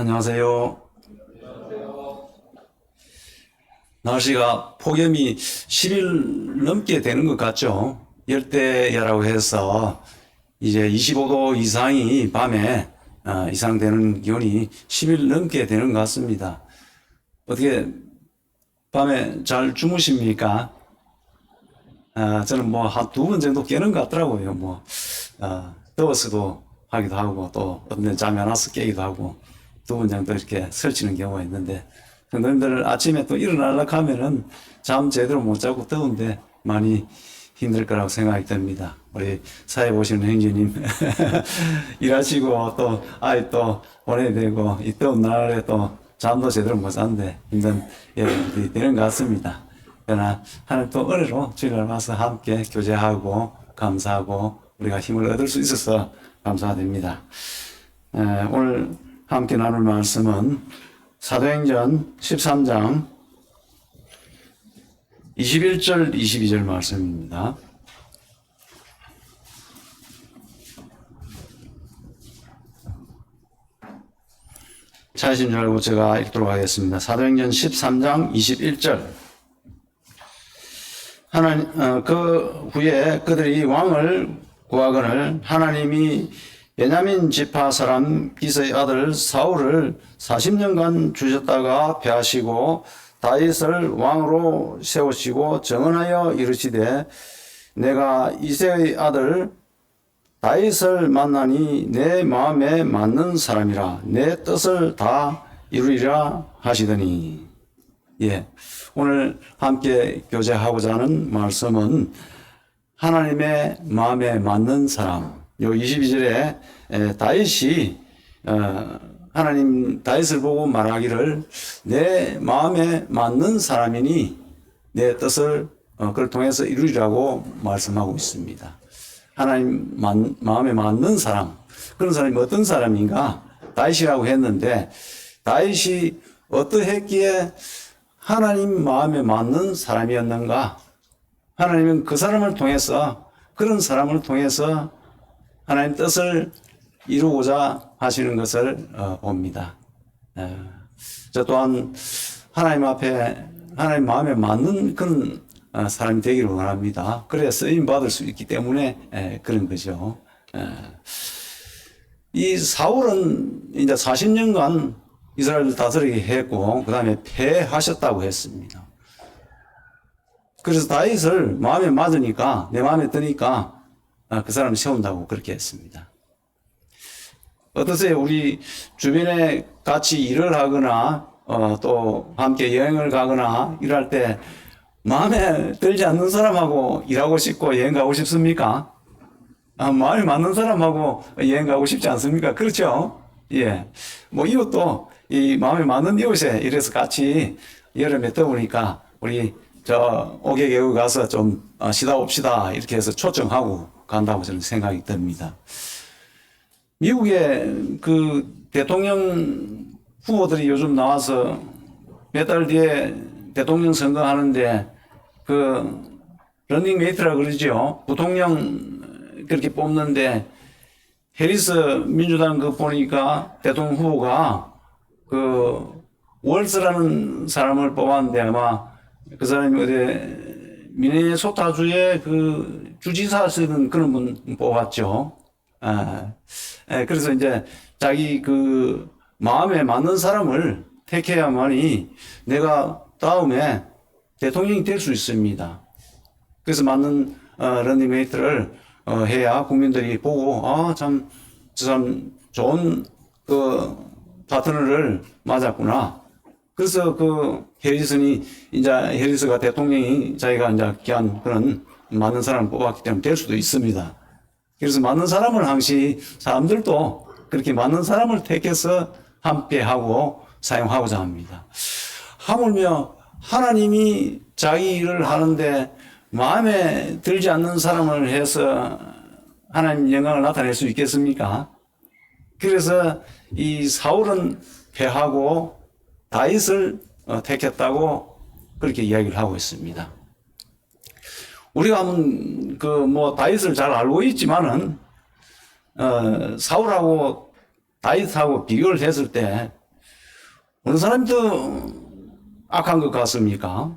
안녕하세요. 날씨가 폭염이 10일 넘게 되는 것 같죠? 열대야라고 해서 이제 25도 이상이 밤에 이상 되는 기온이 10일 넘게 되는 것 같습니다. 어떻게 밤에 잘 주무십니까? 저는 뭐 한 두 번 정도 깨는 것 같더라고요. 더워서도 하기도 하고 또 어떤 데 잠이 안 와서 깨기도 하고 두 번 정도 이렇게 설치는 경우가 있는데 선생님들 아침에 또 일어나려고 하면은 잠 제대로 못 자고 더운데 많이 힘들 거라고 생각이 듭니다. 우리 사회 보시는 형제님 일하시고 또 아이 또 보내야 되고 이 더운 날에 또 잠도 제대로 못 자는데 힘든 여러분들이 되는 것 같습니다. 그러나 하나님 또 은혜로 주일날 와서 함께 교제하고 감사하고 우리가 힘을 얻을 수 있어서 감사드립니다. 오늘 함께 나눌 말씀은 사도행전 13장 21절 22절 말씀입니다. 찾으신 줄 알고 제가 읽도록 하겠습니다. 사도행전 13장 21절. 그 후에 그들이 왕을 구하거늘 하나님이 베냐민 지파 사람 기스의 아들 사울을 40년간 주셨다가 패하시고 다윗을 왕으로 세우시고 정언하여 이르시되 내가 이새의 아들 다윗을 만나니 내 마음에 맞는 사람이라 내 뜻을 다 이루리라 하시더니. 오늘 함께 교제하고자 하는 말씀은 하나님의 마음에 맞는 사람. 요 22절에 다윗이 하나님 다윗을 보고 말하기를 내 마음에 맞는 사람이니 내 뜻을 그를 통해서 이루리라고 말씀하고 있습니다. 하나님 마음에 맞는 사람, 그런 사람이 어떤 사람인가? 다윗이라고 했는데 다윗이 어떠했기에 하나님 마음에 맞는 사람이었는가? 하나님은 그 사람을 통해서, 그런 사람을 통해서 하나님 뜻을 이루고자 하시는 것을 봅니다. 저 또한 하나님 앞에 하나님 마음에 맞는 그런 사람이 되기를 원합니다. 그래야 쓰임 받을 수 있기 때문에 그런 거죠. 이 사울은 이제 40년간 이스라엘을 다스리게 했고 그 다음에 패하셨다고 했습니다. 그래서 다윗을 마음에 맞으니까 내 마음에 드니까 그 사람을 세운다고 그렇게 했습니다. 어떠세요? 우리 주변에 같이 일을 하거나 또 함께 여행을 가거나 일할 때 마음에 들지 않는 사람하고 일하고 싶고 여행 가고 싶습니까? 마음에 맞는 사람하고 여행 가고 싶지 않습니까? 그렇죠? 뭐 이웃도 이 마음에 맞는 이웃에 이래서 같이 여름에 더우니까 우리 저 옥외계곡 가서 좀 쉬다 옵시다 이렇게 해서 초청하고 간다고 저는 생각이 듭니다. 미국의 그 대통령 후보들이 요즘 나와서 몇 달 뒤에 대통령 선거하는데 그 러닝메이트라 그러죠. 부통령 그렇게 뽑는데 해리스 민주당 그 보니까 대통령 후보가 그 월스라는 사람을 뽑았는데 아마 그 사람이 어디 미네소타주의 그 주지사 쓰는 그런 분 뽑았죠. 그래서 이제 자기 그 마음에 맞는 사람을 택해야만이 내가 다음에 대통령이 될 수 있습니다. 그래서 맞는 런닝메이트를 해야 국민들이 보고 참 저 사람 좋은 그 파트너를 맞았구나. 그래서 그 해리스가 대통령이 자기가 이제 귀한 그런 맞는 사람을 뽑았기 때문에 될 수도 있습니다. 그래서 맞는 사람을 항시 사람들도 그렇게 맞는 사람을 택해서 함께하고 사용하고자 합니다. 하물며 하나님이 자기 일을 하는데 마음에 들지 않는 사람을 해서 하나님 영광을 나타낼 수 있겠습니까? 그래서 이 사울은 패하고 다윗을 택했다고 그렇게 이야기를 하고 있습니다. 우리가 다윗을 잘 알고 있지만은 사울하고 다윗하고 비교를 했을 때 어느 사람이 더 악한 것 같습니까?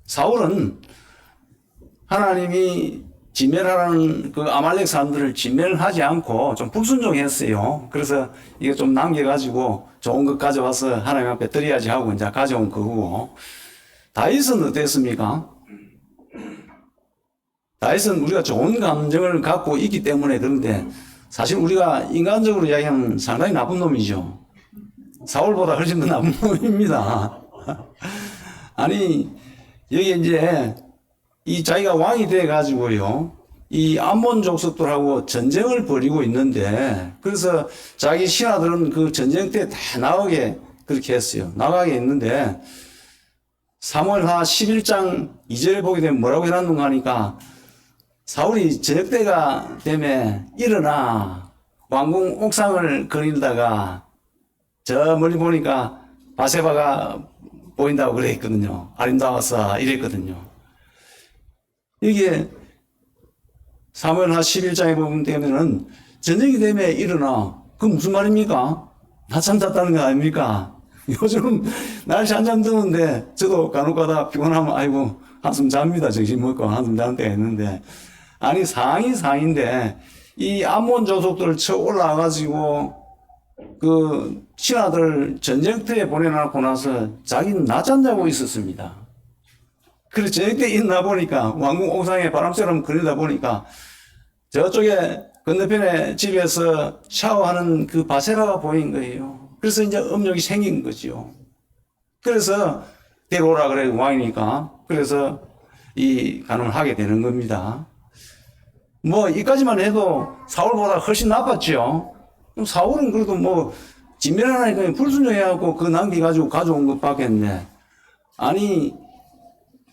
사울은 하나님이 진멸하라는 그 아말렉 사람들을 진멸하지 않고 좀 불순종했어요. 그래서 이거 좀 남겨가지고 좋은 것 가져와서 하나님 앞에 드려야지 하고 이제 가져온 거고. 다윗은 어땠습니까? 다윗은 우리가 좋은 감정을 갖고 있기 때문에 그런데 사실 우리가 인간적으로 이야기하면 상당히 나쁜 놈이죠. 사울보다 훨씬 더 나쁜 놈입니다. 아니, 여기 이제 이 자기가 왕이 돼 가지고요, 이 암몬 족속들하고 전쟁을 벌이고 있는데, 그래서 자기 신하들은 그 전쟁 때 다 나가게 그렇게 했어요. 나가게 했는데, 사무엘하 11장 2절에 보게 되면 뭐라고 해놨는가 하니까, 사울이 저녁 때가 되면 일어나 왕궁 옥상을 거닐다가 저 멀리 보니까 바세바가 보인다고 그랬거든요. 아름다워서 이랬거든요. 이게 사무엘하 11장에 보면 되면은 전쟁이 되면 일어나. 그 무슨 말입니까? 낮잠 잤다는 거 아닙니까? 요즘 날씨 한참 더운데 저도 간혹 가다 피곤하면 아이고 한숨 잡니다. 정신 먹고 한숨 자는 때가 있는데, 아니 상이 상인데 이 암몬 조속들 쳐 올라와가지고 그 신하들 전쟁터에 보내놓고 나서 자기는 낮잠 자고 있었습니다. 그래서 저녁 때 있나 보니까 왕궁 옥상에 바람처럼 거리다 보니까 저쪽에 건너편에 집에서 샤워하는 그 바세바가 보인 거예요. 그래서 이제 음욕이 생긴 거죠. 그래서 데려오라 그래, 왕이니까. 그래서 이 간음을 하게 되는 겁니다. 뭐 이까지만 해도 사울보다 훨씬 나빴죠. 사울은 그래도 뭐 진멸하니까 불순종해갖고 그 남겨가지고 가져온 것밖에 없네. 아니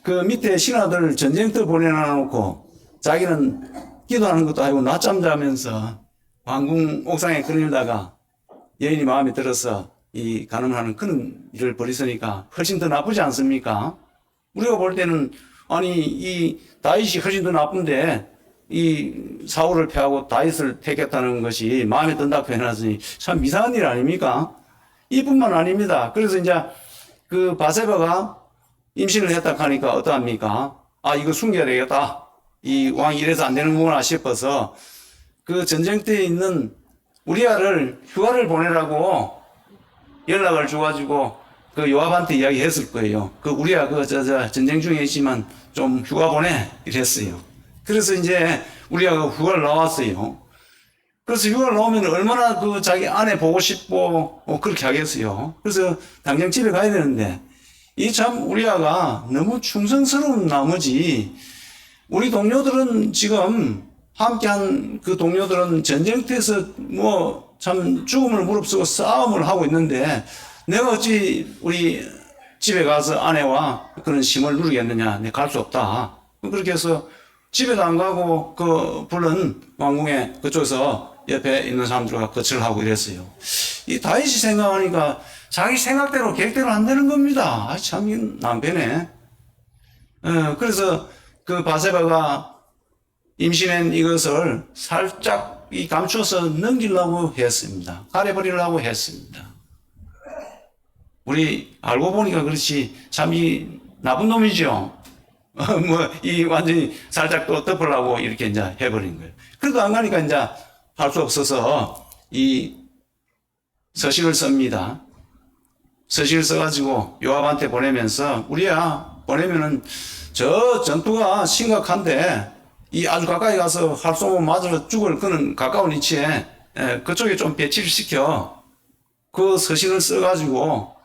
그 밑에 신하들 전쟁터 보내놔놓고 자기는 기도하는 것도 아니고 낮잠 자면서 왕궁 옥상에 거닐다가 여인이 마음에 들어서 이 간음하는 그런 일을 벌였으니까 훨씬 더 나쁘지 않습니까? 우리가 볼 때는 아니 이 다윗이 훨씬 더 나쁜데 이 사울을 패하고 다윗을 택했다는 것이 마음에 든다고 해놨으니 참 이상한 일 아닙니까? 이뿐만 아닙니다. 그래서 이제 그 바세바가 임신을 했다 하니까 어떠합니까? 아, 이거 숨겨야 되겠다. 이 왕이 이래서 안 되는구나 싶어서 그 전쟁터에 있는 우리아를 휴가를 보내라고 연락을 줘가지고 그 요압한테 이야기했을 거예요. 그 우리아 전쟁 중에 있지만 좀 휴가 보내 이랬어요. 그래서 이제 우리아가 휴가를 나왔어요. 그래서 휴가를 나오면 얼마나 그 자기 아내 보고 싶고 그렇게 하겠어요. 그래서 당장 집에 가야 되는데 이 참 우리아가 너무 충성스러운 나머지 우리 동료들은 지금 함께한 그 동료들은 전쟁터에서 뭐 참 죽음을 무릅쓰고 싸움을 하고 있는데 내가 어찌 우리 집에 가서 아내와 그런 심을 누리겠느냐. 내가 갈 수 없다. 그렇게 해서 집에도 안 가고 그 불른 왕궁에 그쪽에서 옆에 있는 사람들과 거처를 하고 이랬어요. 이 다윗이 생각하니까 자기 생각대로 계획대로 안 되는 겁니다. 아, 참 남편에. 그래서 그 바세바가 임신한 이것을 살짝 이 감춰서 넘기려고 했습니다. 가려버리려고 했습니다. 우리 알고 보니까 그렇지 참 이 나쁜 놈이죠. 뭐 이 완전히 살짝 또 덮으려고 이렇게 이제 해버린 거예요. 그래도 안 가니까 이제 할 수 없어서 이 서신을 씁니다. 서신을 써가지고 요압한테 보내면서 우리야 보내면은 저 전투가 심각한데 이 아주 가까이 가서 할 수 없으면 맞아 죽을 그는 가까운 위치에 그쪽에 좀 배치를 시켜 그 서신을 써가지고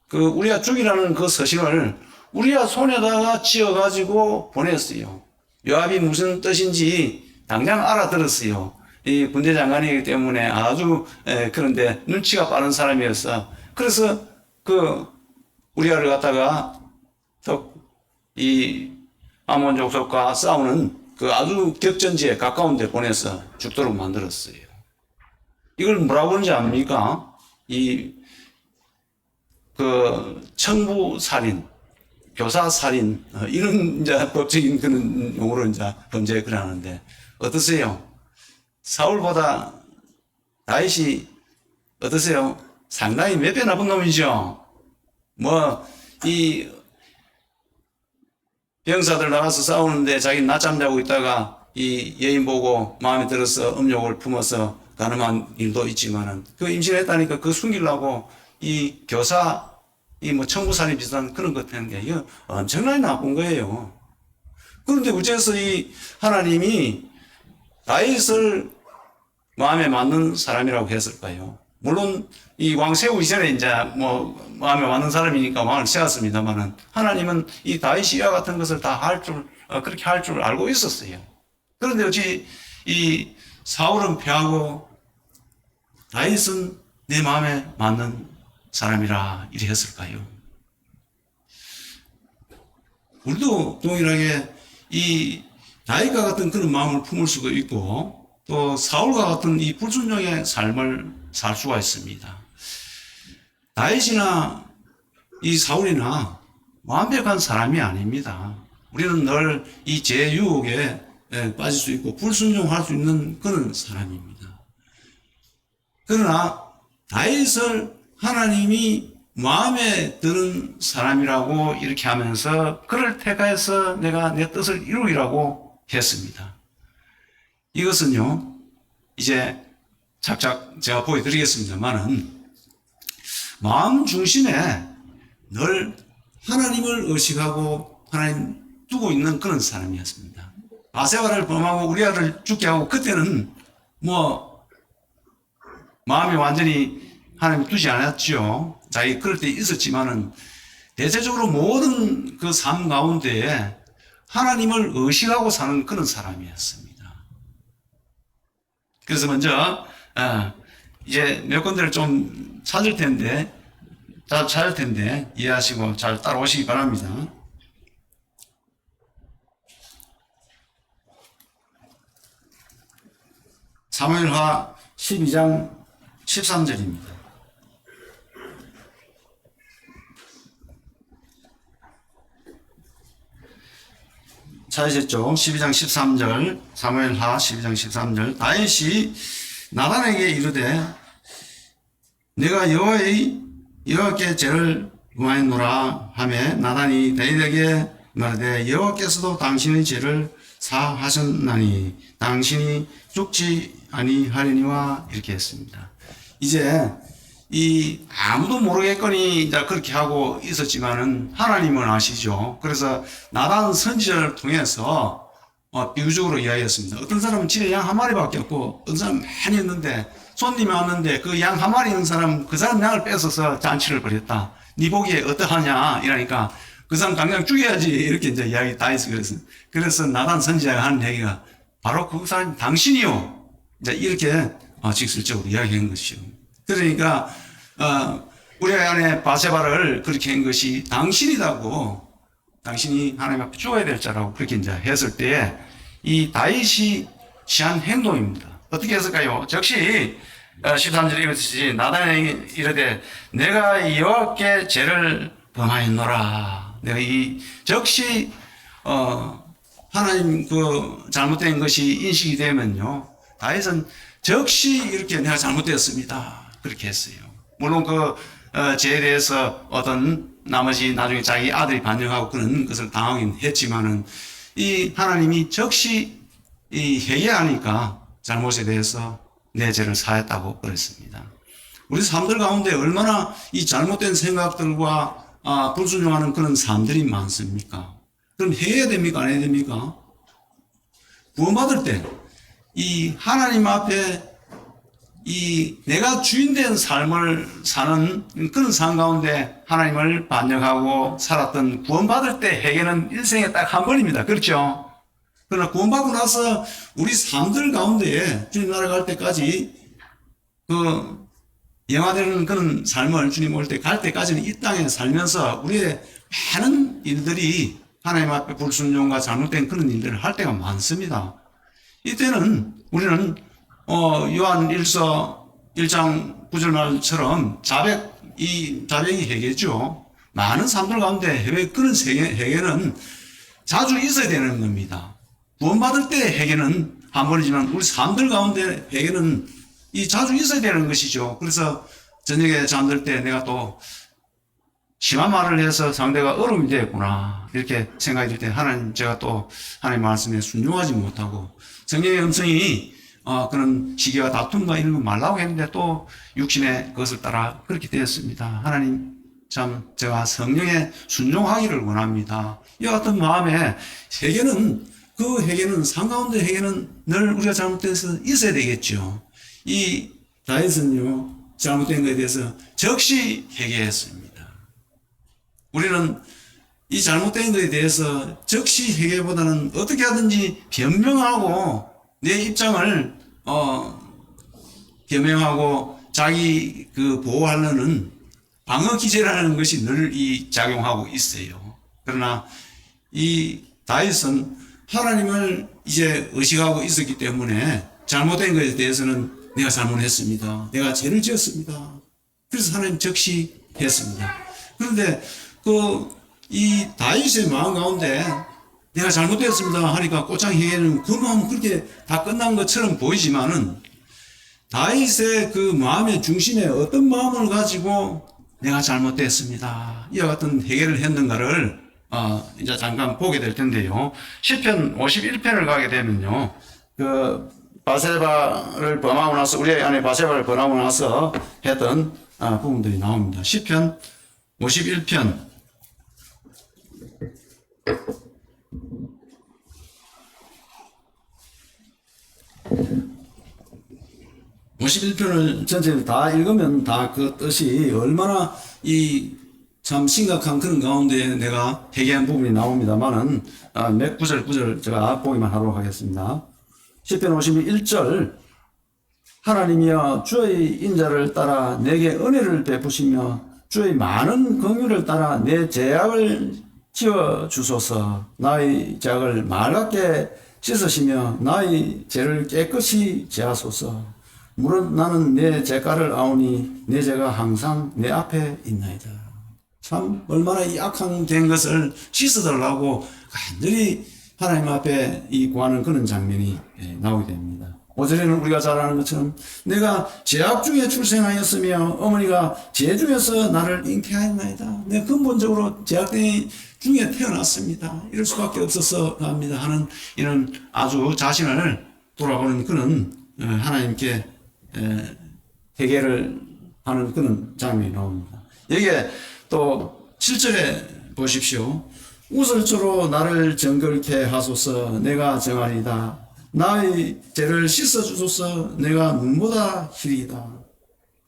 그 우리야 죽이라는 그 서신을 우리야 손에다가 쥐어가지고 보냈어요. 요압이 무슨 뜻인지 당장 알아들었어요. 이 군대 장관이기 때문에 아주 그런데 눈치가 빠른 사람이었어. 그래서 그 우리아를 갖다가 이 아몬 족속과 싸우는 그 아주 격전지에 가까운 데 보내서 죽도록 만들었어요. 이걸 뭐라고 하는지 압니까? 그 청부살인, 교사살인 이런 이제 법적인 그런 용어로 이제 범죄에 그러는데 어떠세요? 사울보다 다윗이 어떠세요? 상당히 몇 배 나쁜 놈이죠. 뭐, 이 병사들 나가서 싸우는데 자기 낮잠 자고 있다가 이 여인 보고 마음에 들어서 음욕을 품어서 가늠한 일도 있지만은 그 임신했다니까 그 숨기려고 이 교사, 이 뭐 청부살인 비슷한 그런 것 하는 게 이거 엄청나게 나쁜 거예요. 그런데 어째서 이 하나님이 다윗을 마음에 맞는 사람이라고 했을까요? 물론 이 왕 세우기 전에 이제 뭐 마음에 맞는 사람이니까 왕을 세웠습니다만은 하나님은 이 다윗이 이와 같은 것을 다 할 줄, 그렇게 할 줄 알고 있었어요. 그런데 어찌 이 사울은 패하고 다윗은 내 마음에 맞는 사람이라 이래 했을까요? 우리도 동일하게 이 다윗과 같은 그런 마음을 품을 수가 있고 또 사울과 같은 이 불순종의 삶을 살 수가 있습니다. 다윗이나 이 사울이나 완벽한 사람이 아닙니다. 우리는 늘 이 죄 유혹에 빠질 수 있고 불순종할 수 있는 그런 사람입니다. 그러나 다윗을 하나님이 마음에 드는 사람이라고 이렇게 하면서 그를 택하여서 내가 내 뜻을 이루리라고 했습니다. 이것은요, 이제 착착 제가 보여드리겠습니다만은 마음 중심에 늘 하나님을 의식하고 하나님 두고 있는 그런 사람이었습니다. 바세바를 범하고 우리아를 죽게 하고 그때는 뭐 마음이 완전히 하나님 두지 않았죠. 자기 그럴 때 있었지만은 대체적으로 모든 그 삶 가운데에 하나님을 의식하고 사는 그런 사람이었습니다. 그래서 먼저 이제 몇 군데를 좀 찾을 텐데 이해하시고 잘 따라오시기 바랍니다. 사무엘하 12장 13절입니다. 찾으셨죠? 12장 13절, 사무엘하 12장 13절. 다윗이 나단에게 이르되 내가 여호와께 죄를 범하였노라 하매 나단이 다윗에게 말하되 여호와께서도 당신의 죄를 사하셨나니 당신이 죽지 아니하려니와 이렇게 했습니다. 이제 이 아무도 모르겠거니 이제 그렇게 하고 있었지만은 하나님은 아시죠. 그래서 나단 선지자를 통해서 비유적으로 이야기했습니다. 어떤 사람은 집에 양 한 마리밖에 없고 어떤 사람은 많이 있는데 손님이 왔는데 그 양 한 마리 있는 사람 그 사람 양을 뺏어서 잔치를 벌였다. 네 보기에 어떠하냐 이러니까 그 사람 당장 죽여야지 이렇게 이제 이야기 다 했어요. 그래서 나단 선지자가 하는 얘기가 바로 그 사람 당신이요. 이제 이렇게 직설적으로 이야기한 것이죠. 그러니까 우리 안에 바세바를 그렇게 한 것이 당신이라고, 당신이 하나님 앞에 죽어야 될 자라고 그렇게 이제 했을 때에 이 다윗이 취한 행동입니다. 어떻게 했을까요? 즉시 13절에 이렇듯이 나단에게 이르되 내가 여호와께 죄를 범하였노라. 내가 즉시 하나님 그 잘못된 것이 인식이 되면요, 다윗은 즉시 이렇게 내가 잘못되었습니다. 그렇게 했어요. 물론 그 죄에 대해서 어떤 나머지 나중에 자기 아들이 반영하고 그런 것을 당하긴 했지만은 이 하나님이 즉시 이 회개하니까 잘못에 대해서 내 죄를 사했다고 그랬습니다. 우리 삶들 가운데 얼마나 이 잘못된 생각들과 불순종하는 그런 사람들이 많습니까? 그럼 해야 됩니까? 안 해야 됩니까? 구원받을 때 이 하나님 앞에 이 내가 주인된 삶을 사는 그런 삶 가운데 하나님을 반영하고 살았던 구원받을 때 회개는 일생에 딱 한 번입니다. 그렇죠? 그러나 구원받고 나서 우리 삶들 가운데에 주님 나라 갈 때까지 그 영화되는 그런 삶을 주님 올 때 갈 때까지는 이 땅에 살면서 우리의 많은 일들이 하나님 앞에 불순종과 잘못된 그런 일들을 할 때가 많습니다. 이때는 우리는 요한 1장 9절 말처럼 자백이 회개죠. 많은 사람들 가운데 그런 회개는 자주 있어야 되는 겁니다. 구원받을 때 회개는 한 번이지만 우리 사람들 가운데 회개는 자주 있어야 되는 것이죠. 그래서 저녁에 잠들 때 내가 또 심한 말을 해서 상대가 어려움이 되었구나 이렇게 생각이 들 때 하나님 제가 또 하나님 말씀에 순종하지 못하고 성령의 음성이 그런 시기와 다툼과 이런 거 말라고 했는데 또 육신의 것을 따라 그렇게 되었습니다. 하나님 참 제가 성령에 순종하기를 원합니다. 이와 같은 마음에 회개는 삶 가운데 회개는 늘 우리가 잘못돼서 있어야 되겠죠. 이 다윗은요 잘못된 것에 대해서 즉시 회개했습니다. 우리는 이 잘못된 것에 대해서 즉시 회개보다는 어떻게 하든지 변명하고 내 입장을 변명하고 자기 보호하려는 방어 기제라는 것이 늘 이 작용하고 있어요. 그러나 이 다윗은 하나님을 이제 의식하고 있었기 때문에 잘못된 것에 대해서는 내가 잘못했습니다. 내가 죄를 지었습니다. 그래서 하나님 즉시 했습니다. 그런데 이 다윗의 마음 가운데 내가 잘못되었습니다 하니까 꼬창 회개는 그 마음 그렇게 다 끝난 것처럼 보이지만은 다윗의 그 마음의 중심에 어떤 마음을 가지고 내가 잘못됐습니다 이와 같은 회개를 했는가를 이제 잠깐 보게 될 텐데요. 시편 51편을 가게 되면요, 바세바를 범하고 나서 우리 안에 바세바를 범하고 나서 했던 부분들이 나옵니다. 시편 51편 51편을 전체를 다 읽으면 다 그 뜻이 얼마나 참 심각한 그런 가운데 내가 회개한 부분이 나옵니다만은 몇 구절 제가 보기만 하도록 하겠습니다. 시편 51절 하나님이여 주의 인자를 따라 내게 은혜를 베푸시며 주의 많은 긍휼을 따라 내 죄악을 지워 주소서. 나의 죄악을 맑게 씻으시며 나의 죄를 깨끗이 제하소서. 물은 나는 내 죄가를 아오니 내 죄가 항상 내 앞에 있나이다. 참 얼마나 이 악한 된 것을 씻어달라고 간절히 하나님 앞에 구하는 그런 장면이 나오게 됩니다. 5절에는 우리가 잘 아는 것처럼 내가 죄악 중에 출생하였으며 어머니가 죄 중에서 나를 잉태하였나이다. 내가 근본적으로 죄악 중에 태어났습니다. 이럴 수밖에 없어서 합니다 하는 이런 아주 자신을 돌아보는 그런 하나님께 회개를 하는 그런 장면이 나옵니다. 여기에 또 7절에 보십시오. 우슬초로 나를 정결케 하소서. 내가 정하리이다. 나의 죄를 씻어주소서. 내가 눈보다 희리이다.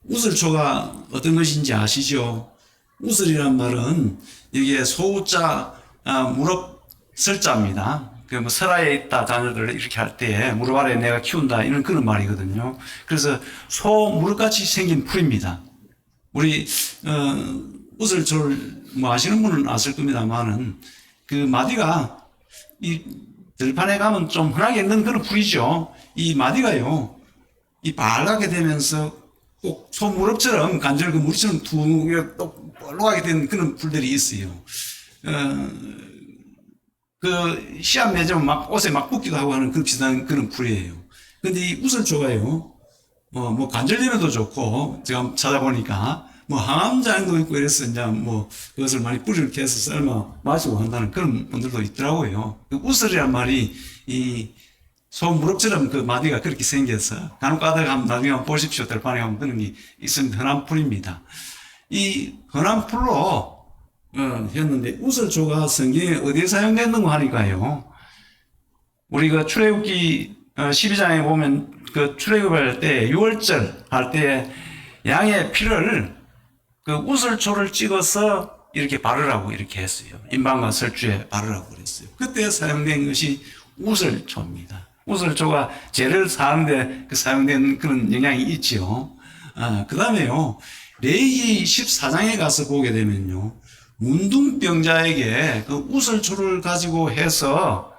우슬초가 어떤 것인지 아시죠? 우슬이란 말은 여기에 소우자 무릎 설자입니다. 설화에 있다 자녀들 이렇게 할 때에 무릎 아래 내가 키운다 이런 그런 말이거든요. 그래서 소 무릎같이 생긴 풀입니다. 우리 우슬초를 아시는 분은 아실 겁니다만은 그 마디가 이 들판에 가면 좀 흔하게 있는 그런 풀이죠. 이 마디가요, 이 빨갛게 되면서 꼭 소 무릎처럼 간절 그 무릎처럼 툭 올라가게 된 그런 풀들이 있어요. 그 씨앗 맺으면 막 옷에 막 붙기도 하고 하는 그 비슷한 그런 풀이에요. 근데 이 우슬초가요, 뭐 관절염에도 좋고 제가 찾아보니까 항암장도 있고 이래서 이제 그것을 많이 뿌리를 캐서 삶아 마시고 한다는 그런 분들도 있더라고요. 그 우슬이란 말이 이 소 무릎처럼 그 마디가 그렇게 생겨서 간혹 가다가 가면 나중에 한번 보십시오. 들판에 가면 그런 게 있으면 흔한 풀입니다. 이 흔한 풀로 했는데 우슬초가 성경에 어디에 사용됐는가 하니까요. 우리 그 출애굽기 12장에 보면 그 출애굽할 때 6월절 할 때 양의 피를 그 우슬초를 찍어서 이렇게 바르라고 이렇게 했어요. 임방과 설주에 바르라고 그랬어요. 그때 사용된 것이 우슬초입니다. 우슬초가 죄를 사하는데 사용된 그런 영향이 있지요. 그 다음에요. 레위기 14장에 가서 보게 되면요. 문둥병자에게 그 우슬초를 가지고 해서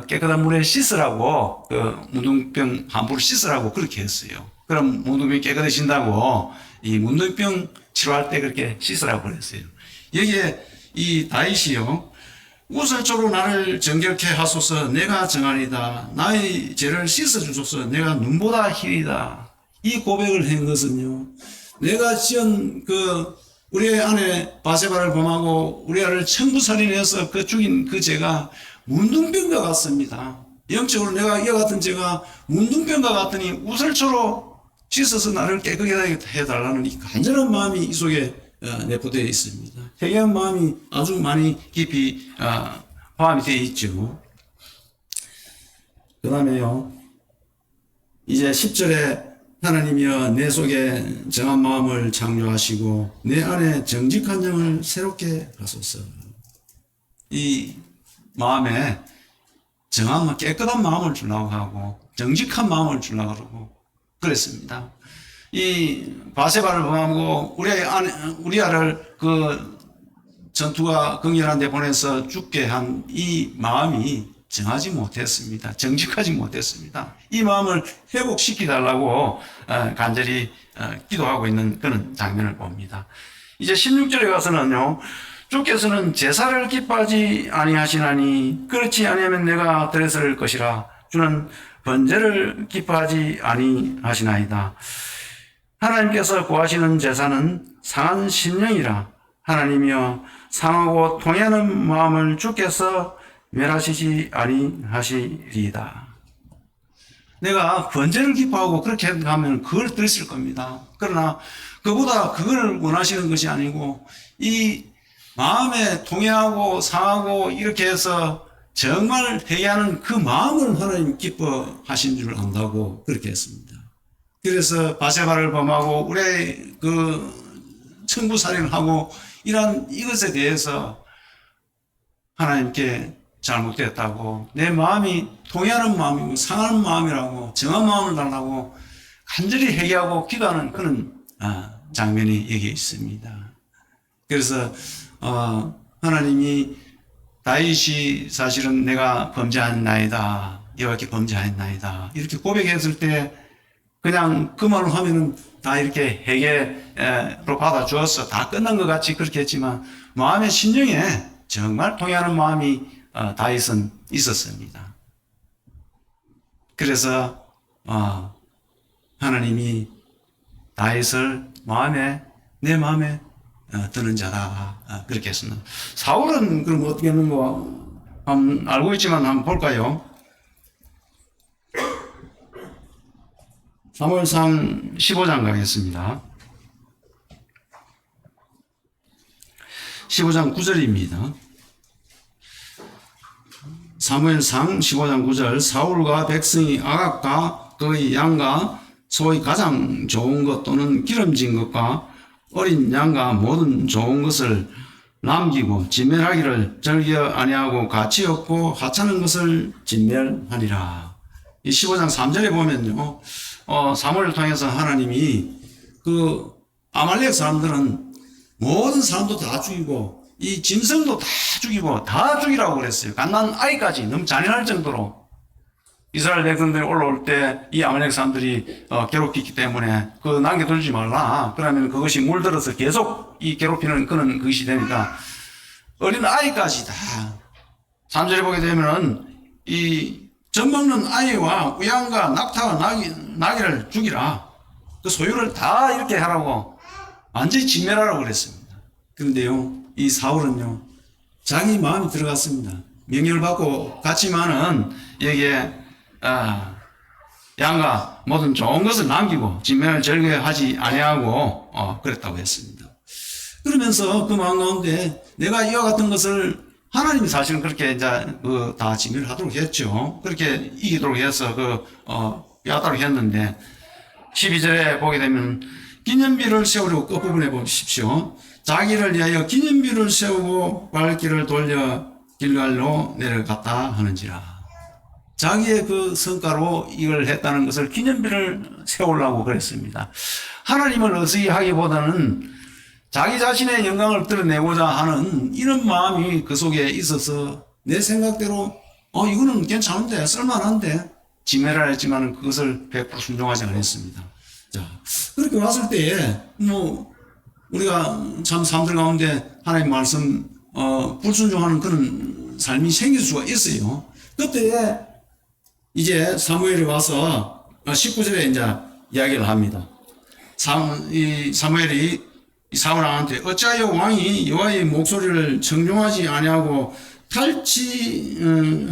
깨끗한 물에 씻으라고 그 문둥병 함부로 씻으라고 그렇게 했어요. 그럼 문둥병이 깨끗해진다고 이 문둥병 치료할 때 그렇게 씻으라고 그랬어요. 여기에 이 다윗이요, 우슬초로 나를 정결케 하소서. 내가 정하리이다. 나의 죄를 씻어주소서. 내가 눈보다 희리다. 이 고백을 한 것은요, 내가 지은 우리 아내 바세바를 범하고 우리 아를 청부살인해서 죽인 그 죄가 문둥병과 같습니다. 영적으로 내가 이와 같은 죄가 문둥병과 같으니 우슬초로 씻어서 나를 깨끗하게 해달라는 이 간절한 마음이 이 속에 내포되어 있습니다. 회개한 마음이 아주 많이 깊이 포함이 되어 있죠. 그 다음에요, 이제 10절에 하나님이여 내 속에 정한 마음을 창조하시고 내 안에 정직한 영을 새롭게 하소서. 이 마음에 정한 깨끗한 마음을 주려고 하고 정직한 마음을 주려고 그러고 그랬습니다. 이 바세바를 범하고 우리아를 전투가 극렬한 데 보내서 죽게 한 이 마음이 정하지 못했습니다. 정직하지 못했습니다. 이 마음을 회복시켜달라고 간절히 기도하고 있는 그런 장면을 봅니다. 이제 16절에 가서는요, 주께서는 제사를 기뻐하지 아니하시나니 그렇지 아니하면 내가 드렸을 것이라. 주는 번제를 기뻐하지 아니하시나이다. 하나님께서 구하시는 제사는 상한 심령이라. 하나님이여 상하고 통해하는 마음을 주께서 멸하시지 아니하시리이다. 내가 번제를 기뻐하고 그렇게 하면 그걸 드렸을 겁니다. 그러나 그보다 그걸 원하시는 것이 아니고 이 마음에 통해하고 상하고 이렇게 해서 정말 회개하는 그 마음을 하나님 기뻐하신 줄 안다고 그렇게 했습니다. 그래서 바세바를 범하고 우리 청부살인을 하고 이런 이것에 대해서 하나님께 잘못됐다고, 내 마음이 통해하는 마음이고 상하는 마음이라고, 정한 마음을 달라고 간절히 회개하고 기도하는 그런 장면이 여기 있습니다. 그래서 하나님이 다윗이 사실은 내가 범죄하였나이다, 여호와께 범죄하였나이다 이렇게 고백했을 때 그냥 그 말을 하면은 다 이렇게 회개로 받아주었어, 다 끝난 것 같이 그렇게 했지만 마음의 심령에 정말 통해하는 마음이 다윗은 있었습니다. 그래서 하나님이 다윗을 내 마음에 드는 자다 그렇게 했습니다. 사울은 그럼 어떻게 했는가 알고 있지만 한번 볼까요? 사무엘상 15장 가겠습니다. 15장 9절입니다. 사무엘상 15장 9절 사울과 백성이 아각과 그의 양과 소의 가장 좋은 것 또는 기름진 것과 어린 양과 모든 좋은 것을 남기고 진멸하기를 즐겨 아니하고 가치 없고 하찮은 것을 진멸하니라. 이 15장 3절에 보면요, 사무엘을 통해서 하나님이 아말렉 사람들은 모든 사람도 다 죽이고 이 짐승도 다 죽이고 다 죽이라고 그랬어요. 갓난 아이까지 너무 잔인할 정도로. 이스라엘 백성들이 올라올 때 이 아말렉 사람들이 괴롭히기 때문에 남겨두지 말라. 그러면 그것이 물들어서 계속 이 괴롭히는 그런 것이 되니까 어린 아이까지 다. 3절에 보게 되면은 이 젖 먹는 아이와 우양과 낙타와 나귀를 죽이라. 그 소유를 다 이렇게 하라고 완전히 진멸하라고 그랬습니다. 그런데요, 이 사울은요, 자기 마음이 들어갔습니다. 명령을 받고 갔지만은 여기에 양과 모든 좋은 것을 남기고 진멸을 즐겨하지 아니하고 그랬다고 했습니다. 그러면서 그 마음 가운데 내가 이와 같은 것을 하나님이 사실은 그렇게 이제 다 진멸하도록 했죠. 그렇게 이기도록 해서 하도록 했는데 12절에 보게 되면 기념비를 세우려고 끝부분에 보십시오. 자기를 위하여 기념비를 세우고 발길을 돌려 길갈로 내려갔다 하는지라. 자기의 그 성과로 이걸 했다는 것을 기념비를 세우려고 그랬습니다. 하나님을 의지하기보다는 자기 자신의 영광을 드러내고자 하는 이런 마음이 그 속에 있어서 내 생각대로 이거는 괜찮은데 쓸만한데 진멸을 했지만 그것을 100% 순종하지 않았습니다. 자, 그렇게 왔을 때에 우리가 참 사람들 가운데 하나님 말씀 불순종하는 그런 삶이 생길 수가 있어요. 그때 이제 사무엘이 와서 19절에 이제 이야기를 합니다. 이 사무엘이 이 사울 왕한테 어찌하여 왕이 여호와의 목소리를 청종하지 아니하고 탈취하기에만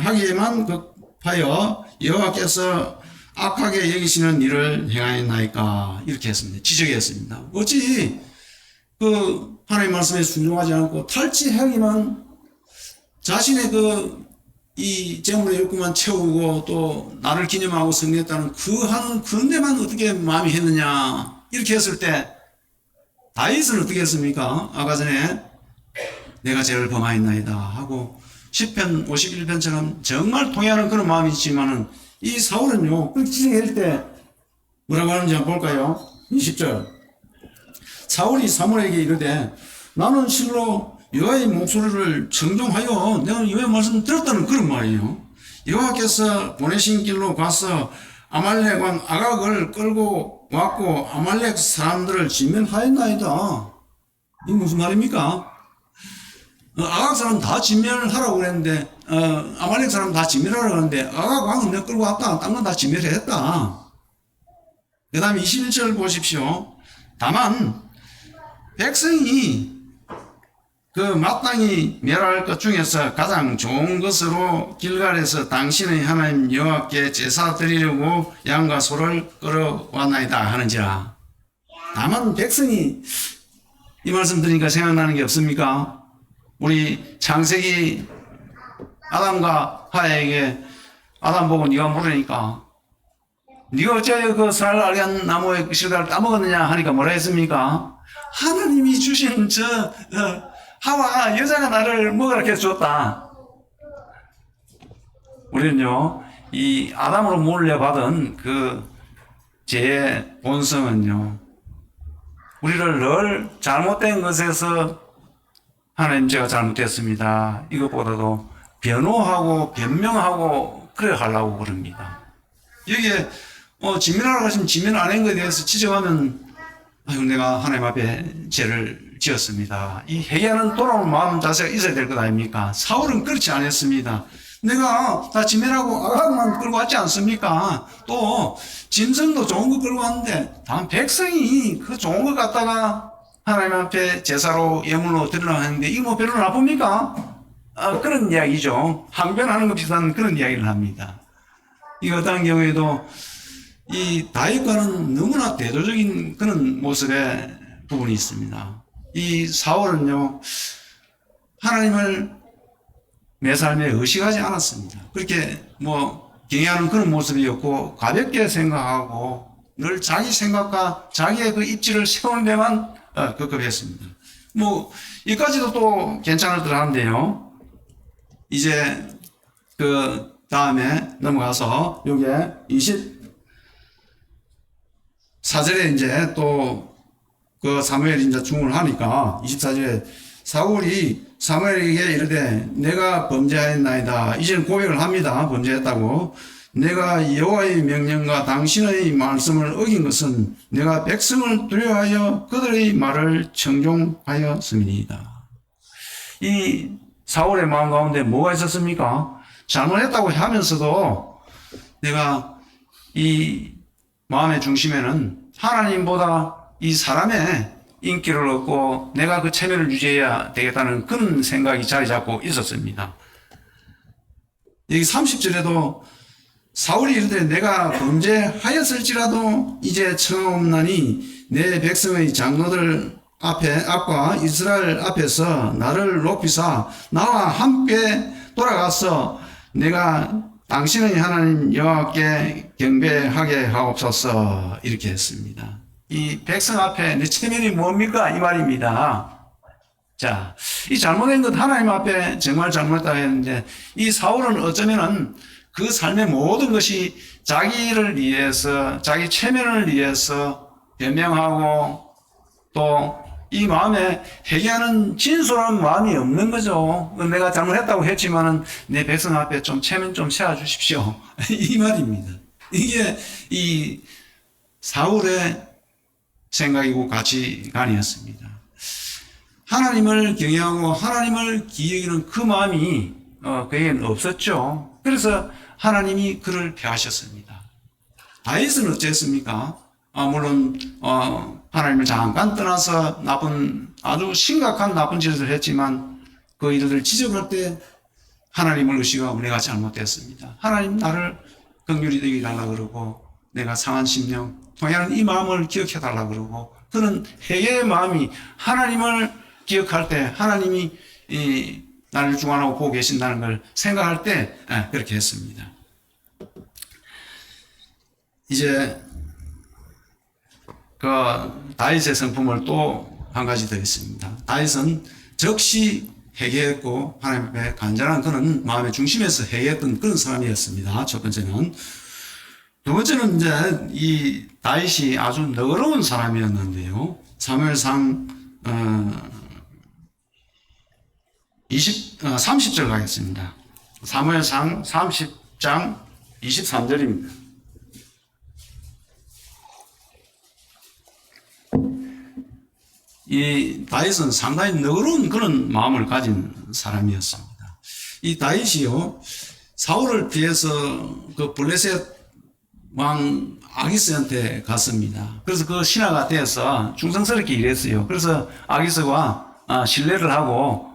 급하여 여호와께서 악하게 여기시는 일을 행하였나이까 이렇게 했습니다. 지적했습니다. 어찌 하나님 말씀에 순종하지 않고 탈취하기만 자신의 이 재물의 욕구만 채우고 또 나를 기념하고 승리했다는 하는 그런데만 어떻게 마음이 했느냐 이렇게 했을 때 다윗은 어떻게 했습니까? 아까 전에 내가 죄를 범하였나이다 하고 시편 51편처럼 정말 통해하는 그런 마음이 있지만은 이 사울은요 그렇게 지적할 때 뭐라고 하는지 한번 볼까요? 20절 사울이 사무엘에게 이르되 나는 실로 여호와의 목소리를 청종하여 내가 여호와의 말씀을 들었다는 그런 말이에요. 여호와께서 보내신 길로 가서 아말렉 왕 아각을 끌고 왔고 아말렉 사람들을 진멸하였나이다. 이게 무슨 말입니까? 아각 사람 다 진멸하라고 그랬는데 아말렉 사람 다 진멸하라고 그랬는데 아각 왕은 내가 끌고 왔다. 딴 건 다 진멸했다. 그 다음에 21절 보십시오. 다만 백성이 마땅히 멸할 것 중에서 가장 좋은 것으로 길갈에서 당신의 하나님 여호와께 제사 드리려고 양과 소를 끌어왔나이다 하는지라. 다만 백성이 이 말씀 들으니까 생각나는 게 없습니까? 우리 창세기 아담과 하와에게 아담 보고 네가 물으니까 네가 어찌하여 그 선을 알게 한 나무의 실과를 따먹었느냐 하니까 뭐라 했습니까? 하나님이 주신 하와 여자가 나를 먹으라 해서 줬다. 우리는요 이 아담으로 물려받은 그 죄의 본성은요 우리를 늘 잘못된 것에서 하나님 제가 잘못됐습니다 이것보다도 변호하고 변명하고 그래 하려고 그럽니다. 여기에 진멸하라고 하시면 진멸 안 한 것에 대해서 지적하면 아유 내가 하나님 앞에 죄를 지었습니다. 이 회개하는 돌아오는 마음 자세가 있어야 될 것 아닙니까? 사울은 그렇지 않았습니다. 내가 다 진멸하고 아각만 끌고 왔지 않습니까? 또 짐승도 좋은 거 끌고 왔는데 다만 백성이 그 좋은 거 갖다가 하나님 앞에 제사로 예물로 드리려고 하는데 이거 뭐 별로 나쁩니까? 그런 이야기죠. 항변하는 것 비슷한 그런 이야기를 합니다. 이 어떤 경우에도 이 다윗과는 너무나 대조적인 그런 모습의 부분이 있습니다. 이 사울은요 하나님을 내 삶에 의식하지 않았습니다. 그렇게 경외하는 그런 모습이었고 가볍게 생각하고 늘 자기 생각과 자기의 그 입지를 세우는 데만 급급했습니다. 이까지도 또 괜찮을 듯 한데요. 이제 그 다음에 넘어가서 요게 24절에 이제 또 사무엘이 이제 중을 하니까 24절에 사울이 사무엘에게 이르되 내가 범죄하였나이다. 이제는 고백을 합니다. 범죄했다고. 내가 여호와의 명령과 당신의 말씀을 어긴 것은 내가 백성을 두려워하여 그들의 말을 청종하였음이니이다. 이 사울의 마음 가운데 뭐가 있었습니까? 잘못했다고 하면서도 내가 이 마음의 중심에는 하나님보다 이 사람의 인기를 얻고 내가 그 체면을 유지해야 되겠다는 그런 생각이 자리 잡고 있었습니다. 여기 30절에도 사울이 이르되 내가 범죄하였을지라도 이제 청하옵나니 내 백성의 장로들 앞과 이스라엘 앞에서 나를 높이사 나와 함께 돌아가서 내가 당신의 하나님 여호와께 경배하게 하옵소서 이렇게 했습니다. 이 백성 앞에 내 체면이 뭡니까? 이 말입니다. 자, 이 잘못된 것 하나님 앞에 정말 잘못했다 했는데 이 사울은 어쩌면은 그 삶의 모든 것이 자기를 위해서 자기 체면을 위해서 변명하고 또 이 마음에 회개하는 진솔한 마음이 없는 거죠. 내가 잘못했다고 했지만은 내 백성 앞에 좀 체면 좀 세워주십시오. 이 말입니다. 이게 이 사울의 생각이고 가치관이었습니다. 하나님을 경외하고 하나님을 기여기는 그 마음이 그에게는 없었죠. 그래서 하나님이 그를 폐하셨습니다. 다윗은 어쨌습니까? 물론 하나님을 잠깐 떠나서 아주 심각한 나쁜 짓을 했지만 그 일을 지적할 때 하나님을 의식하고 내가 잘못됐습니다. 하나님 나를 긍휼히 여겨 달라 그러고 내가 상한 심령 통해하는 이 마음을 기억해 달라 그러고 그런 회개의 마음이 하나님을 기억할 때 하나님이 나를 주관하고 보고 계신다는 걸 생각할 때 그렇게 했습니다. 이제 그 다윗의 성품을 또 한 가지 더 있습니다. 다윗은 즉시 회개했고 하나님 앞에 간절한 그런 마음의 중심에서 회개했던 그런 사람이었습니다. 첫 번째는. 두 번째는 이제 이 다윗이 아주 너그러운 사람이었는데요. 사무엘상 30절 가겠습니다. 사무엘상 30장 23절입니다. 이 다윗은 상당히 너그러운 그런 마음을 가진 사람이었습니다. 이 다윗이요, 사울을 피해서 그 블레셋 왕 아기스한테 갔습니다. 그래서 그 신하가 되어서 충성스럽게 일했어요. 그래서 아기스가 신뢰를 하고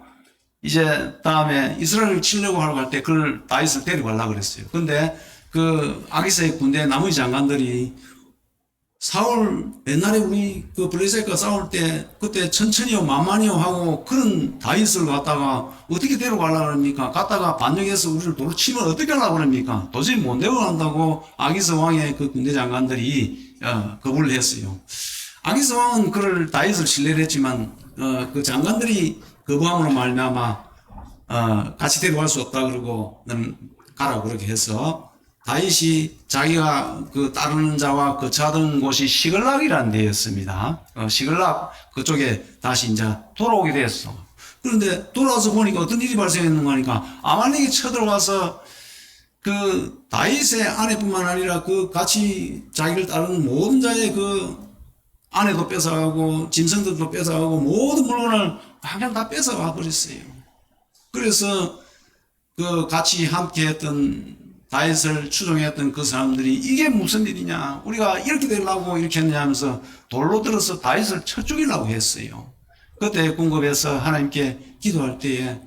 이제 다음에 이스라엘을 치려고 하러 갈 때 그걸 다윗을 데리고 가려고 그랬어요. 근데 그 아기스의 군대 나머지 장관들이 사울 옛날에 우리 그 블레셋과 싸울 때 그때 천천히요 만만히요 하고 그런 다윗을 갖다가 어떻게 데려가려고 그럽니까? 갔다가 반역해서 우리를 도로 치면 어떻게 하려고 그럽니까? 도저히 못 데려간다고 아기스 왕의 그 군대 장관들이 거부를 했어요. 아기스 왕은 그를 다윗을 신뢰를 했지만 그 장관들이 거부함으로 말미암아 같이 데려갈 수 없다 그러고 너는 가라고 그렇게 해서 다윗이 자기가 그 따르는 자와 거처하던 곳이 시글락이라는 데였습니다. 시글락 그쪽에 다시 이제 돌아오게 됐어. 그런데 돌아와서 보니까 어떤 일이 발생했는가 하니까 아말렉이 쳐들어와서 그 다윗의 아내뿐만 아니라 그 같이 자기를 따르는 모든 자의 그 아내도 뺏어가고 짐승들도 뺏어가고 모든 물건을 그냥 다 뺏어가 버렸어요. 그래서 그 같이 함께 했던 다윗을 추종했던 그 사람들이 이게 무슨 일이냐, 우리가 이렇게 되려고 이렇게 했냐 하면서 돌로 들어서 다윗을 쳐 죽이려고 했어요. 그때 궁급해서 하나님께 기도할 때에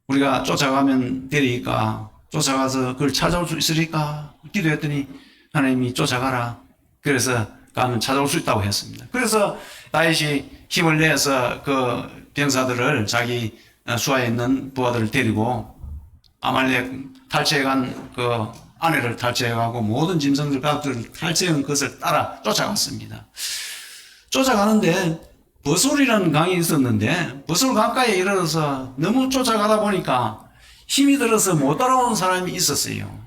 우리가 쫓아가면 되리까, 쫓아가서 그걸 찾아올 수 있으리까 기도했더니 하나님이 쫓아가라, 그래서 가면 찾아올 수 있다고 했습니다. 그래서 다윗이 힘을 내서 그 병사들을 자기 수하에 있는 부하들을 데리고 아말렉 탈취해간 그 아내를 탈취해가고 모든 짐승들 가족들을 탈취한 것을 따라 쫓아갔습니다. 쫓아가는데 버솔이라는 강이 있었는데 버솔 강가에 이르러서 너무 쫓아가다 보니까 힘이 들어서 못 따라오는 사람이 있었어요.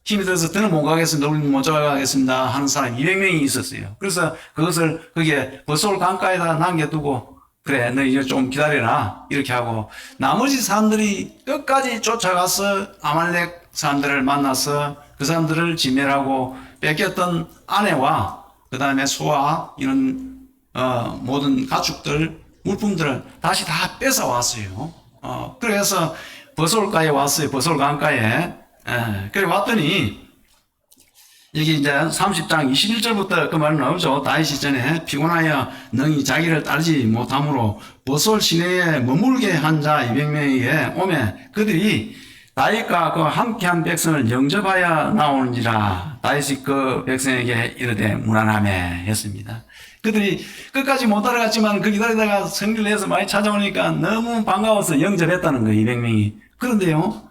힘이 들어서 저는 못 가겠습니다, 우리는 못 쫓아가겠습니다 하는 사람이 200명이 있었어요. 그래서 그것을 거기에 버솔 강가에다 남겨두고 그래 너 이제 좀 기다려라 이렇게 하고 나머지 사람들이 끝까지 쫓아가서 아말렉 사람들을 만나서 그 사람들을 진멸하고 뺏겼던 아내와 그 다음에 소와 이런 모든 가축들 물품들을 다시 다 뺏어왔어요. 그래서 버솔가에 왔어요. 버솔 강가에. 그래 왔더니 여기 이제 30장 21절부터 그 말은 나오죠. 다윗이 전에 피곤하여 능히 자기를 따르지 못함으로 버솔 시내에 머물게 한 자 200명에게 오매 그들이 다윗과 그 함께한 백성을 영접하여 나오는지라 다윗이 그 백성에게 이르되 무난하매 했습니다. 그들이 끝까지 못 따라갔지만 그 기다리다가 성리를 해서 많이 찾아오니까 너무 반가워서 영접했다는 거예요. 200명이. 그런데요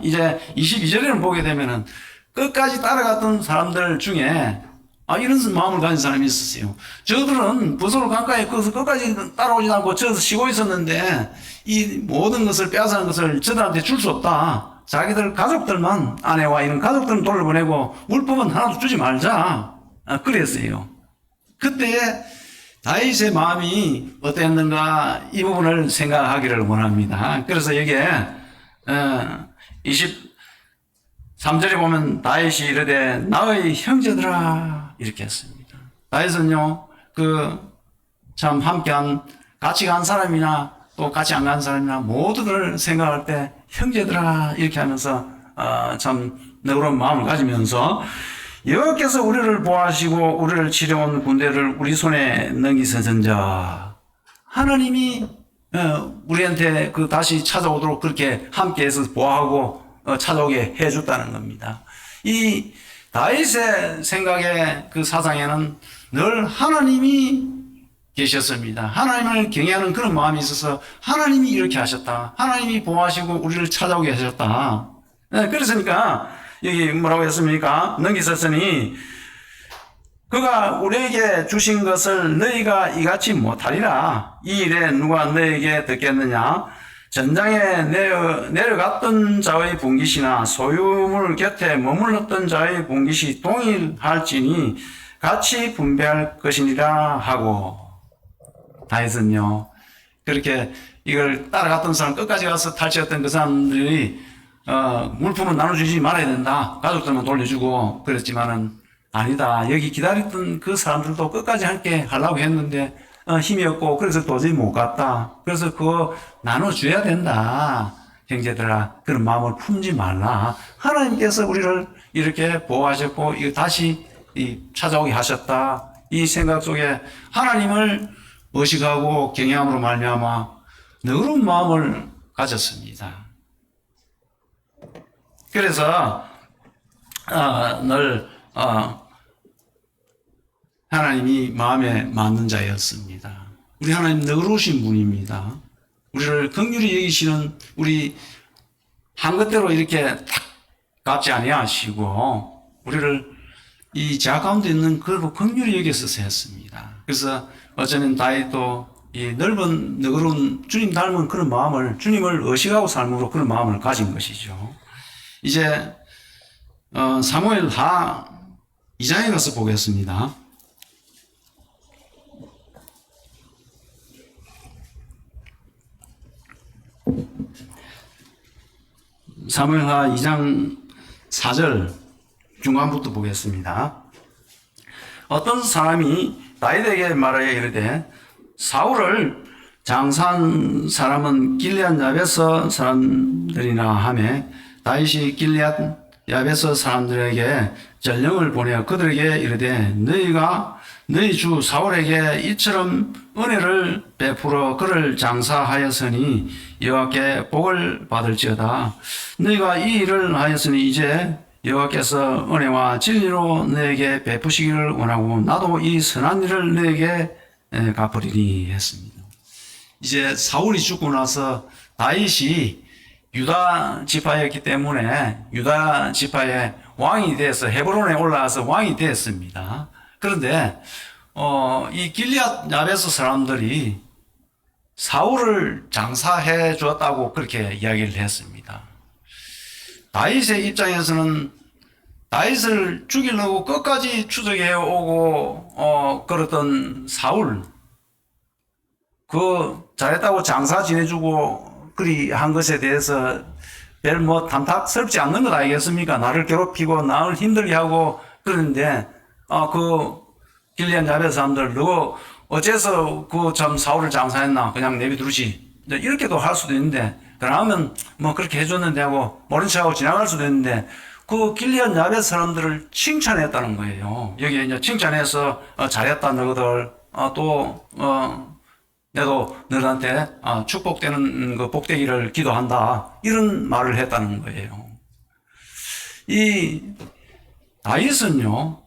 이제 22절에는 보게 되면은 끝까지 따라갔던 사람들 중에 이런 마음을 가진 사람이 있었어요. 저들은 버솔 강가에 끝까지 따라오지 않고 저기서 쉬고 있었는데 이 모든 것을 빼앗아는 것을 저들한테 줄 수 없다. 자기들 가족들만 아내와 이런 가족들은 돌려보내고 물품은 하나도 주지 말자. 그랬어요. 그때 다윗의 마음이 어땠는가 이 부분을 생각하기를 원합니다. 그래서 여기에 23절에 보면 다윗이 이르되 나의 형제들아 이렇게 했습니다. 다윗은요 참 함께한 같이 간 사람이나 또 같이 안 간 사람이나 모두를 생각할 때 형제들아 이렇게 하면서 참 너그러운 마음을 가지면서 여호와께서 우리를 보호하시고 우리를 치려온 군대를 우리 손에 넘기셨은자. 하나님이 우리한테 그 다시 찾아오도록 그렇게 함께해서 보호하고 찾아오게 해줬다는 겁니다. 이 다윗의 생각에 그 사상에는 늘 하나님이 계셨습니다. 하나님을 경외하는 그런 마음이 있어서 하나님이 이렇게 하셨다. 하나님이 보호하시고 우리를 찾아오게 하셨다. 그랬으니까 여기 뭐라고 했습니까? 넘기셨으니 그가 우리에게 주신 것을 너희가 이같이 못하리라. 이 일에 누가 너희에게 듣겠느냐? 전장에 내려갔던 자의 분깃이나 소유물 곁에 머물렀던 자의 분깃이 동일할지니 같이 분배할 것이니라 하고. 다윗은요, 그렇게 이걸 따라갔던 사람, 끝까지 가서 탈취했던 그 사람들이 물품은 나눠주지 말아야 된다. 가족들만 돌려주고 그랬지만은 아니다. 여기 기다렸던 그 사람들도 끝까지 함께 하려고 했는데 힘이 없고 그래서 도저히 못 갔다. 그래서 그거 나눠줘야 된다. 형제들아, 그런 마음을 품지 말라. 하나님께서 우리를 이렇게 보호하셨고 다시 찾아오게 하셨다. 이 생각 속에 하나님을 의식하고 경외함으로 말미암아 너그러운 마음을 가졌습니다. 그래서 늘 하나님이 마음에 맞는 자였습니다. 우리 하나님 너그러우신 분입니다. 우리를 긍휼히 여기시는, 우리 한 것대로 이렇게 딱 갚지 아니하시고 우리를 이 죄 가운데 있는 그대로 긍휼히 여기셔서 했습니다. 그래서 어쩌면 다윗도 이 넓은 너그러운 주님 닮은 그런 마음을, 주님을 의식하고 삶으로 그런 마음을 가진 것이죠. 이제 사무엘 하 2장에 가서 보겠습니다. 사무엘하 2장 4절 중간부터 보겠습니다. 어떤 사람이 다윗에게 말하여 이르되 사울을 장사한 사람은 길앗 야베스 사람들이나 하매 다윗이 길앗 야베스 사람들에게 전령을 보내어 그들에게 이르되 너희가 너희 주 사울에게 이처럼 은혜를 베풀어 그를 장사하였으니 여호와께 복을 받을지어다. 너희가 이 일을 하였으니 이제 여호와께서 은혜와 진리로 너에게 베푸시기를 원하고 나도 이 선한 일을 너에게 갚으리니 했습니다. 이제 사울이 죽고 나서 다윗이 유다 지파였기 때문에 유다 지파의 왕이 돼서 헤브론에 올라와서 왕이 됐습니다. 그런데 이 길앗 야베스 사람들이 사울을 장사해 주었다고 그렇게 이야기를 했습니다. 다윗의 입장에서는 다윗을 죽이려고 끝까지 추적해 오고 그랬던 사울, 그 잘했다고 장사 지내주고 그리 한 것에 대해서 별 뭐 탐탁스럽지 않는 것 아니겠습니까? 나를 괴롭히고 나를 힘들게 하고 그러는데 그 길앗 야베스 사람들 너 어째서 그 참 사울을 장사했나 그냥 내비두지 이렇게도 할 수도 있는데, 그러면 뭐 그렇게 해줬는데 하고 모른 척하고 지나갈 수도 있는데 그 길앗 야베스 사람들을 칭찬했다는 거예요. 여기 이제 칭찬해서 잘했다 너희들, 내도 너희한테 축복되는 그 복되기를 기도한다, 이런 말을 했다는 거예요. 이 다윗은요,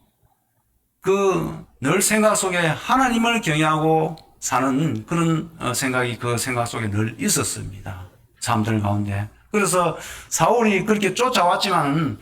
늘 생각 속에 하나님을 경외하고 사는 그런 생각이 그 생각 속에 늘 있었습니다. 사람들 가운데. 그래서 사울이 그렇게 쫓아왔지만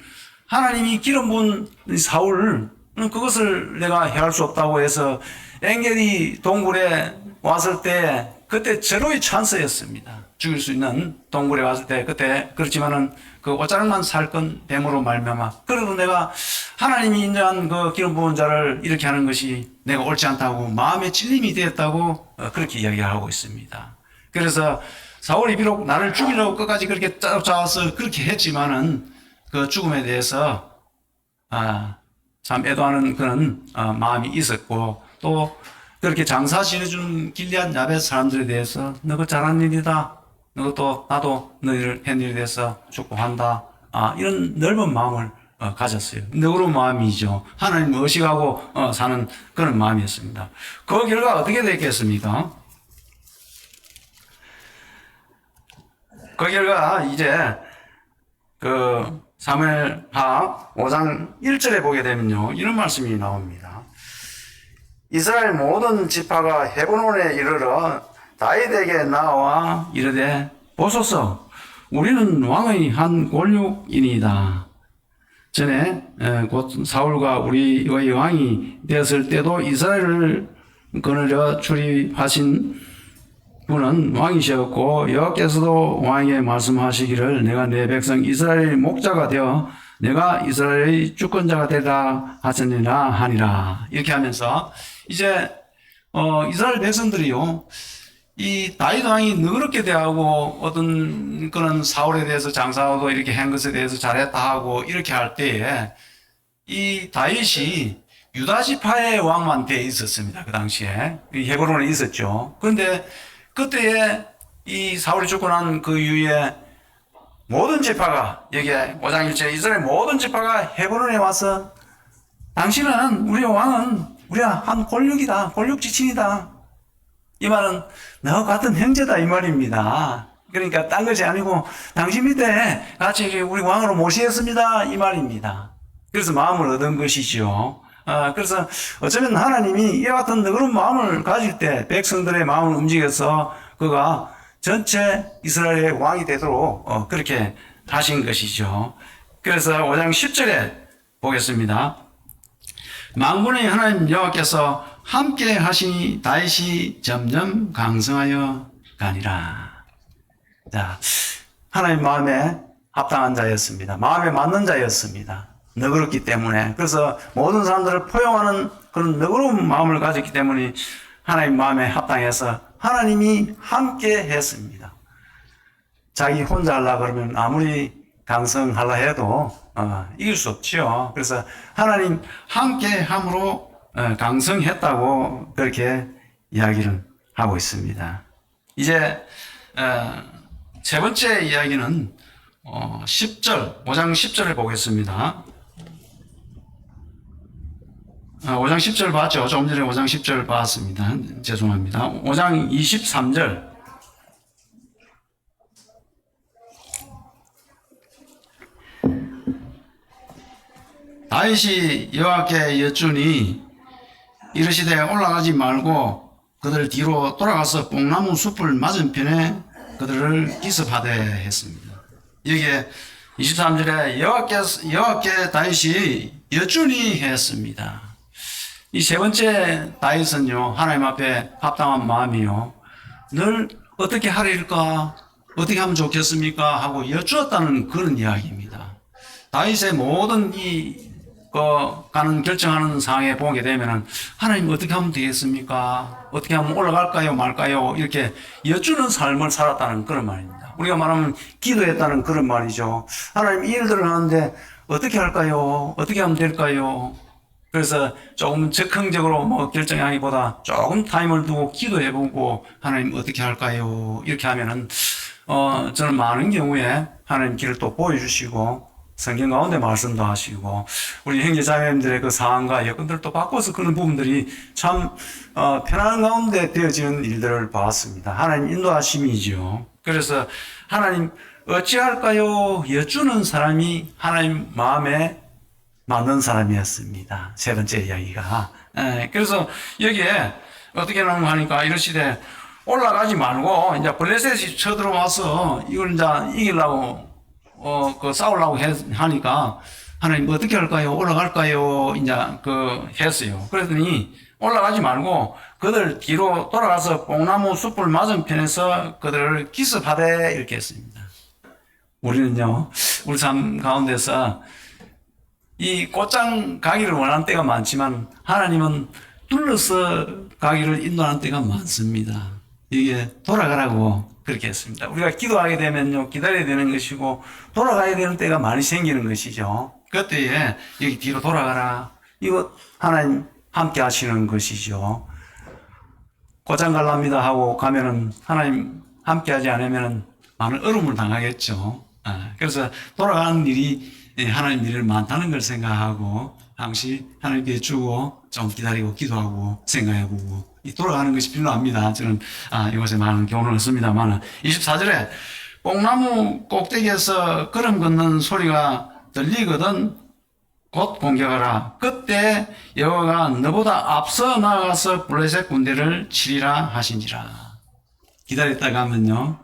하나님이 기름 부은 사울, 그것을 내가 해할 수 없다고 해서 엔게디 동굴에 왔을 때 그때 절호의 찬스였습니다. 죽일 수 있는 동굴에 왔을 때 그때, 그렇지만은 그 옷자락만 살 건 뱀으로 말미암아. 그래도 내가 하나님이 인정한 그 기름 부은 자를 이렇게 하는 것이 내가 옳지 않다고 마음의 찔림이 되었다고 그렇게 이야기하고 있습니다. 그래서 사울이 비록 나를 죽이려고 끝까지 그렇게 쫓아와서 그렇게 했지만은 그 죽음에 대해서 참 애도하는 그런 마음이 있었고, 또 그렇게 장사 지내주는 길앗 야베스 사람들에 대해서 너가 잘한 일이다, 너도 나도 너희를 한 일에 대해서 축복한다, 이런 넓은 마음을 가졌어요. 너그러운 마음이죠. 하나님 의식하고 사는 그런 마음이었습니다. 그 결과 어떻게 됐겠습니까? 그 결과 이제 그 사무엘하 5장 1절에 보게 되면요, 이런 말씀이 나옵니다. 이스라엘 모든 지파가 헤브론에 이르러 다윗에게 나와 이르되 보소서 우리는 왕의 한 권력이니이다. 전에 곧 사울과 우리의 왕이 되었을 때도 이스라엘을 거느려 출입하신 분은 왕이셨고 여호와께서도 왕에게 말씀하시기를 내가 내 백성 이스라엘의 목자가 되어 내가 이스라엘의 주권자가 되라 하셨느니라 하니라. 이렇게 하면서 이제 이스라엘 백성들이요, 이 다윗 왕이 너그럽게 대하고 어떤 그런 사울에 대해서 장사하고 이렇게 한 것에 대해서 잘했다 하고 이렇게 할 때에 이 다윗이 유다 지파의 왕만 돼 있었습니다. 그 당시에 헤브론에 있었죠. 그런데 그때에 이 사울이 죽고 난 그 이후에 모든 지파가 여기에 5장 1절에 이스라엘 모든 지파가 헤브론에 와서 당신은 우리 왕은 우리가 한 권력이다, 권력 지친이다. 이 말은 너 같은 형제다 이 말입니다. 그러니까 딴 것이 아니고 당신 밑에 같이 우리 왕으로 모시겠습니다 이 말입니다. 그래서 마음을 얻은 것이죠. 그래서 어쩌면 하나님이 이와 같은 그런 마음을 가질 때 백성들의 마음을 움직여서 그가 전체 이스라엘의 왕이 되도록 그렇게 하신 것이죠. 그래서 5장 10절에 보겠습니다. 만군의 하나님 여호와께서 함께 하시니 다윗이 점점 강성하여 가니라. 자, 하나님 마음에 합당한 자였습니다. 마음에 맞는 자였습니다. 너그럽기 때문에. 그래서 모든 사람들을 포용하는 그런 너그러운 마음을 가졌기 때문에 하나님 마음에 합당해서 하나님이 함께 했습니다. 자기 혼자 하려고 그러면 아무리 강성하려 해도 이길 수 없지요. 그래서 하나님 함께 함으로 강성했다고 그렇게 이야기를 하고 있습니다. 이제 세 번째 이야기는 10절, 5장 10절을 보겠습니다. 5장 10절 봤죠? 조금 전에 5장 10절 봤습니다. 죄송합니다. 5장 23절. 다윗이 여호와께 여쭈니 이르시되 올라가지 말고 그들 뒤로 돌아가서 뽕나무 숲을 맞은편에 그들을 기습하되 했습니다. 여기에 23절에 여호와께 다윗이 여쭈니 했습니다. 이 세 번째 다윗은요, 하나님 앞에 합당한 마음이요, 늘 어떻게 하리일까, 어떻게 하면 좋겠습니까 하고 여쭈었다는 그런 이야기입니다. 다윗의 모든 가는 결정하는 상황에 보게 되면은 하나님 어떻게 하면 되겠습니까? 어떻게 하면 올라갈까요, 말까요? 이렇게 여쭈는 삶을 살았다는 그런 말입니다. 우리가 말하면 기도했다는 그런 말이죠. 하나님 이 일들을 하는데 어떻게 할까요? 어떻게 하면 될까요? 그래서 조금 적극적으로 결정하기보다 조금 타임을 두고 기도해보고 하나님 어떻게 할까요? 이렇게 하면은 저는 많은 경우에 하나님 길을 또 보여주시고 성경 가운데 말씀도 하시고 우리 형제자매님들의 그 상황과 여건들을 또 바꿔서 그런 부분들이 참 편안한 가운데 되어지는 일들을 봤습니다. 하나님 인도하심이죠. 그래서 하나님 어찌할까요? 여쭈는 사람이 하나님 마음에 맞는 사람이었습니다. 세 번째 이야기가. 그래서 여기에 어떻게 하니까 이러시되 올라가지 말고 이제 블레셋이 쳐들어와서 이걸 이제 이기려고 싸우려고 하니까 하나님 어떻게 할까요? 올라갈까요? 이제 했어요. 그랬더니 올라가지 말고 그들 뒤로 돌아가서 뽕나무 숲을 맞은편에서 그들을 기습하되 이렇게 했습니다. 우리는요, 우리 삶 가운데서 이 곧장 가기를 원하는 때가 많지만 하나님은 둘러서 가기를 인도하는 때가 많습니다. 이게 돌아가라고 그렇게 했습니다. 우리가 기도하게 되면요, 기다려야 되는 것이고 돌아가야 되는 때가 많이 생기는 것이죠. 그때에 여기 뒤로 돌아가라. 이거 하나님 함께 하시는 것이죠. 곧장 갈랍니다 하고 가면은 하나님 함께 하지 않으면 많은 어려움을 당하겠죠. 그래서 돌아가는 일이 하나님 일을 많다는 걸 생각하고 항시 하나님께 주고 좀 기다리고 기도하고 생각해보고 돌아가는 것이 필요합니다. 저는 이곳에 많은 교훈을 얻습니다만 24절에 뽕나무 꼭대기에서 걸음 걷는 소리가 들리거든 곧 공격하라. 그때 여호와가 너보다 앞서 나아가서 블레셋 군대를 치리라 하신지라. 기다렸다가 하면요,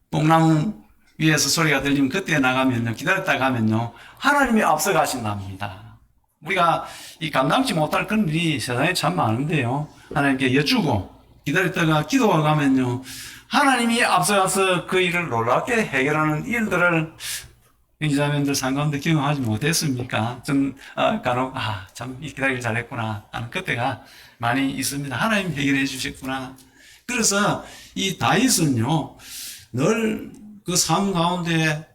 뽕나무 위에서 소리가 들리면 그때 나가면요, 기다렸다가 하면요, 하나님이 앞서 가신답니다. 우리가 이 감당치 못할 그런 일이 세상에 참 많은데요, 하나님께 여쭈고 기다렸다가 기도하고 가면요, 하나님이 앞서가서 그 일을 놀랍게 해결하는 일들을 형제자매님들 상가운데 경험하지 못했습니까? 좀 간혹 참 기다리길 잘했구나 하는 그때가 많이 있습니다. 하나님 해결해 주셨구나. 그래서 이 다윗은요, 늘 그 삶 가운데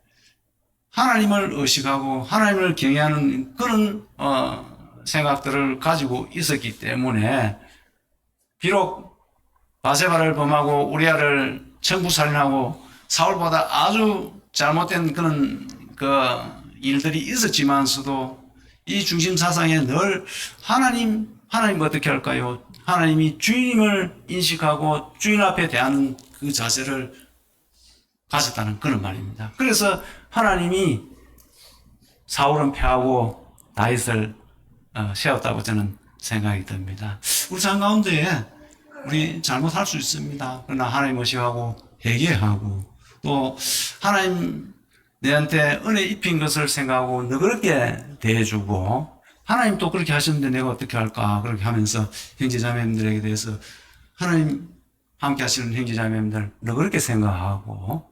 하나님을 의식하고 하나님을 경외하는 그런 생각들을 가지고 있었기 때문에 비록 바세바를 범하고 우리아를 청부살인하고 사울보다 아주 잘못된 그런 그 일들이 있었지만서도 이 중심 사상에 늘 하나님 어떻게 할까요? 하나님이 주인임을 인식하고 주인 앞에 대하는 그 자세를 가졌다는 그런 말입니다. 그래서 하나님이 사울은 패하고 다윗을 세웠다고 저는 생각이 듭니다. 우리 삶 가운데 우리 잘못할 수 있습니다. 그러나 하나님 의식하고 회개하고 또 하나님 내한테 은혜 입힌 것을 생각하고 너그럽게 대해주고 하나님 또 그렇게 하셨는데 내가 어떻게 할까 그렇게 하면서 형제자매님들에게 대해서 하나님 함께 하시는 형제자매님들 너그럽게 생각하고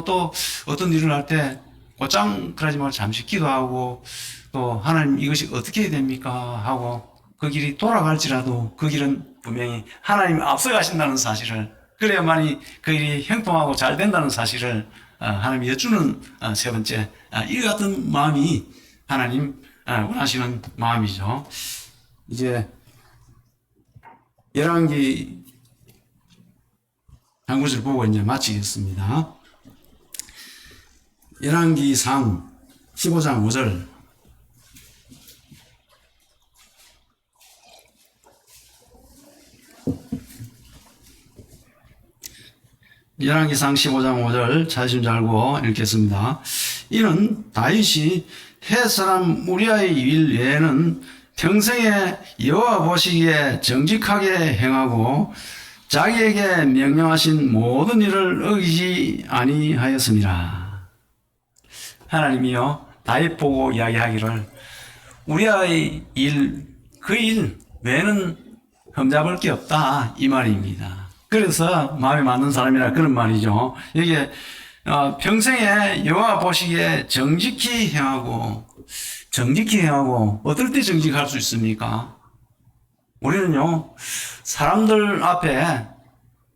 또 어떤 일을 할 때 곧장 그러지 말고 잠시 기도하고 또 하나님 이것이 어떻게 해야 됩니까 하고 그 길이 돌아갈지라도 그 길은 분명히 하나님 앞서 가신다는 사실을 그래야만이 그 일이 형통하고 잘 된다는 사실을 하나님이 여쭈는 세 번째 이 같은 마음이 하나님 원하시는 마음이죠. 이제 열왕기 한 구절 보고 이제 마치겠습니다. 열왕기상 15장 5절 열왕기상 15장 5절 찾으시면 잘 알고 읽겠습니다. 이는 다윗이 헷 사람 우리아의 일 외에는 평생에 여호와 보시기에 정직하게 행하고 자기에게 명령하신 모든 일을 어기지 아니하였습니다. 하나님이요 다윗 보고 이야기하기를 우리아의 일, 그 일 외에는 흠잡을 게 없다 이 말입니다. 그래서 마음에 맞는 사람이라 그런 말이죠. 이게 평생에 여호와 보시기에 정직히 행하고 어떨 때 정직할 수 있습니까? 우리는요 사람들 앞에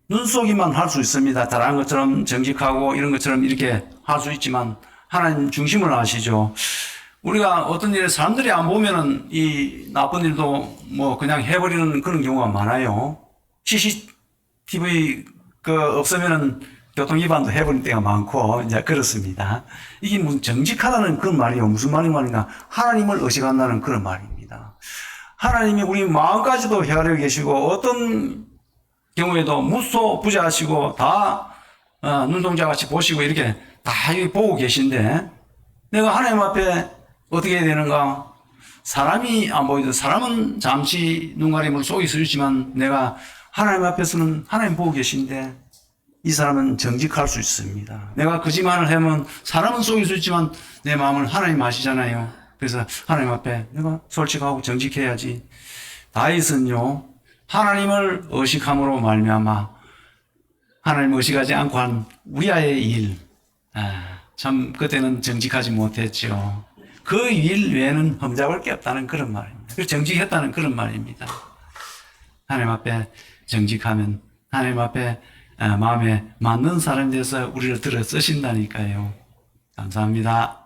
눈속이만 할 수 있습니다. 다른 것처럼 정직하고 이런 것처럼 이렇게 할 수 있지만 하나님 중심을 아시죠. 우리가 어떤 일에 사람들이 안 보면은 이 나쁜 일도 뭐 그냥 해버리는 그런 경우가 많아요. CCTV 없으면은 교통 위반도 해버릴 때가 많고 이제 그렇습니다. 이게 무슨 정직하다는 그런 말이요. 무슨 말인가? 하나님을 의식한다는 그런 말입니다. 하나님이 우리 마음까지도 헤아려 계시고 어떤 경우에도 무소부재하시고 다 눈동자같이 보시고 이렇게 다 보고 계신데 내가 하나님 앞에 어떻게 해야 되는가? 사람이 안 보이도 사람은 잠시 눈 가림으로 속이 쓰지만 내가 하나님 앞에서는 하나님 보고 계신데 이 사람은 정직할 수 있습니다. 내가 거짓말을 하면 사람은 속일 수 있지만 내 마음을 하나님 아시잖아요. 그래서 하나님 앞에 내가 솔직하고 정직해야지. 다윗은요 하나님을 의식함으로 말미암아 하나님을 의식하지 않고 한 우리아의 일, 참 그때는 정직하지 못했죠. 그 일 외에는 흠잡을 게 없다는 그런 말입니다. 정직했다는 그런 말입니다. 하나님 앞에 정직하면 하나님 앞에 마음에 맞는 사람이 돼서 우리를 들어 쓰신다니까요. 감사합니다.